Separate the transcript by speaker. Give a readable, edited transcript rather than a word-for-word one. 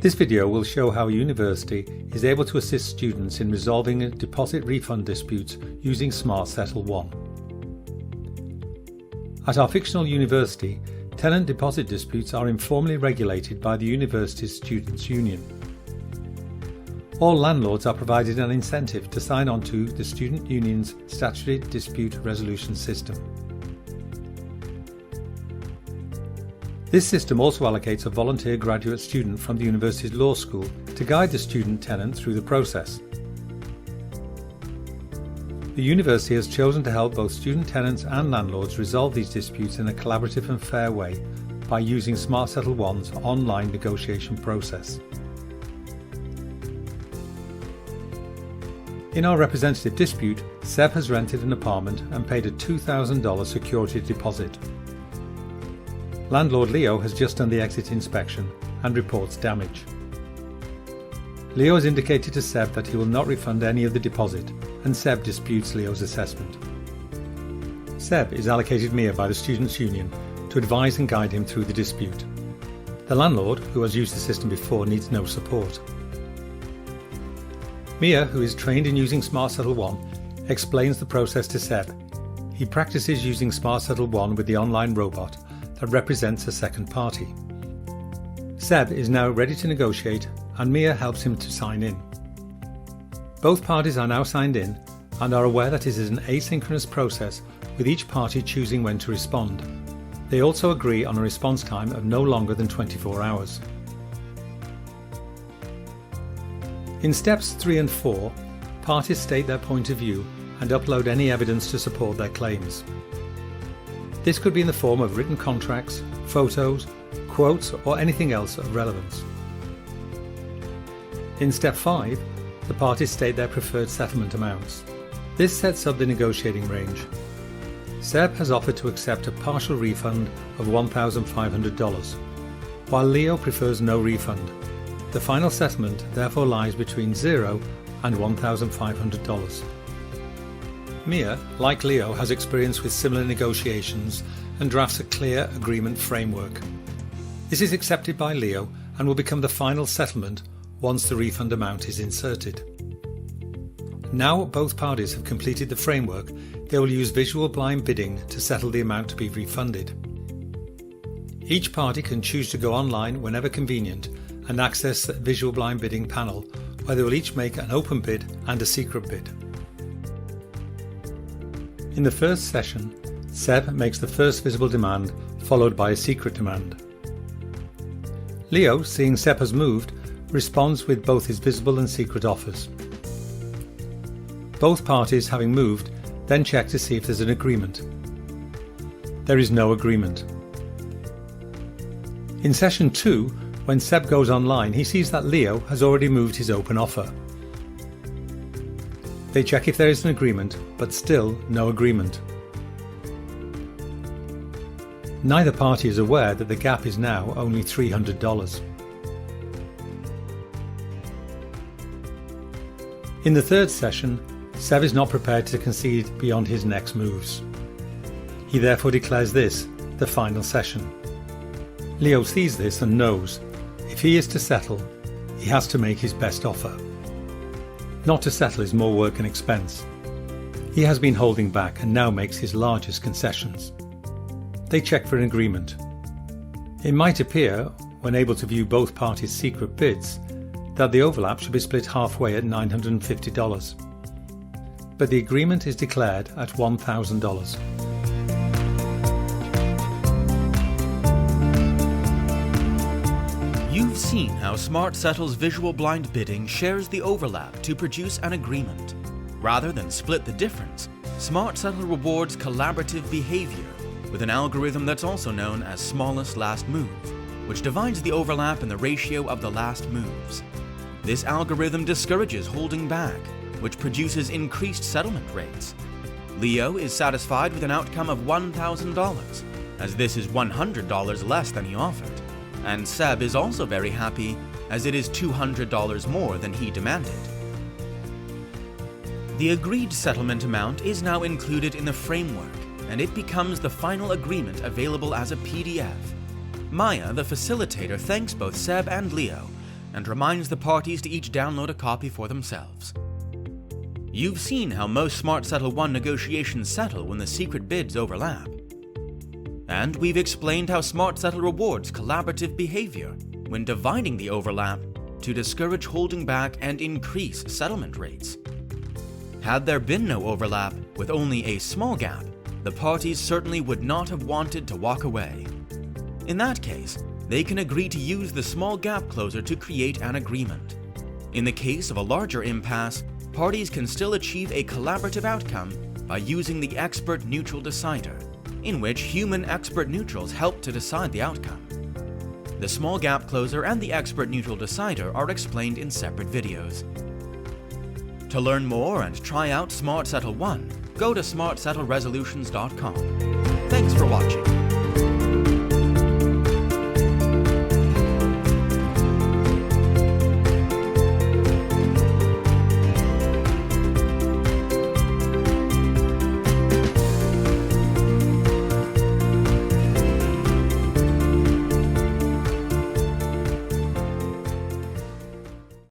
Speaker 1: This video will show how a university is able to assist students in resolving deposit refund disputes using Smartsettle ONE. At our fictional university, tenant deposit disputes are informally regulated by the university's students' union. All landlords are provided an incentive to sign on to the student union's statutory dispute resolution system. This system also allocates a volunteer graduate student from the university's law school to guide the student tenant through the process. The university has chosen to help both student tenants and landlords resolve these disputes in a collaborative and fair way by using Smartsettle ONE's online negotiation process. In our representative dispute, Seb has rented an apartment and paid a $2,000 security deposit. Landlord Leo has just done the exit inspection and reports damage. Leo has indicated to Seb that he will not refund any of the deposit, and Seb disputes Leo's assessment. Seb is allocated Mia by the Students' Union to advise and guide him through the dispute. The landlord, who has used the system before, needs no support. Mia, who is trained in using Smartsettle ONE, explains the process to Seb. He practices using Smartsettle ONE with the online robot that represents a second party. Seb is now ready to negotiate, and Mia helps him to sign in. Both parties are now signed in and are aware that it is an asynchronous process, with each party choosing when to respond. They also agree on a response time of no longer than 24 hours. In steps 3 and 4, parties state their point of view and upload any evidence to support their claims. This could be in the form of written contracts, photos, quotes, or anything else of relevance. In step 5, the parties state their preferred settlement amounts. This sets up the negotiating range. Seb has offered to accept a partial refund of $1,500, while Leo prefers no refund. The final settlement therefore lies between $0 and $1,500. Mia, like Leo, has experience with similar negotiations and drafts a clear agreement framework. This is accepted by Leo and will become the final settlement once the refund amount is inserted. Now both parties have completed the framework, they will use visual blind bidding to settle the amount to be refunded. Each party can choose to go online whenever convenient and access the visual blind bidding panel, where they will each make an open bid and a secret bid. In the first session, Seb makes the first visible demand, followed by a secret demand. Leo, seeing Seb has moved, responds with both his visible and secret offers. Both parties, having moved, then check to see if there's an agreement. There is no agreement. In session 2, when Seb goes online, he sees that Leo has already moved his open offer. They check if there is an agreement, but still no agreement. Neither party is aware that the gap is now only $300. In the third session, Seb is not prepared to concede beyond his next moves. He therefore declares this the final session. Leo sees this and knows, if he is to settle, he has to make his best offer. Not to settle is more work and expense. He has been holding back and now makes his largest concessions. They check for an agreement. It might appear, when able to view both parties' secret bids, that the overlap should be split halfway at $950. But the agreement is declared at $1,000.
Speaker 2: You've seen how Smartsettle's visual blind bidding shares the overlap to produce an agreement. Rather than split the difference, Smartsettle rewards collaborative behavior with an algorithm that's also known as smallest last move, which divides the overlap in the ratio of the last moves. This algorithm discourages holding back, which produces increased settlement rates. Leo is satisfied with an outcome of $1,000, as this is $100 less than he offered. And Seb is also very happy, as it is $200 more than he demanded. The agreed settlement amount is now included in the framework, and it becomes the final agreement available as a PDF. Maya, the facilitator, thanks both Seb and Leo, and reminds the parties to each download a copy for themselves. You've seen how most Smartsettle ONE negotiations settle when the secret bids overlap. And we've explained how Smartsettle rewards collaborative behavior when dividing the overlap to discourage holding back and increase settlement rates. Had there been no overlap, with only a small gap, the parties certainly would not have wanted to walk away. In that case, they can agree to use the small gap closer to create an agreement. In the case of a larger impasse, parties can still achieve a collaborative outcome by using the expert neutral decider, in which human expert neutrals help to decide the outcome. The small gap closer and the expert neutral decider are explained in separate videos. To learn more and try out Smartsettle ONE, go to smartsettleresolutions.com. Thanks for watching.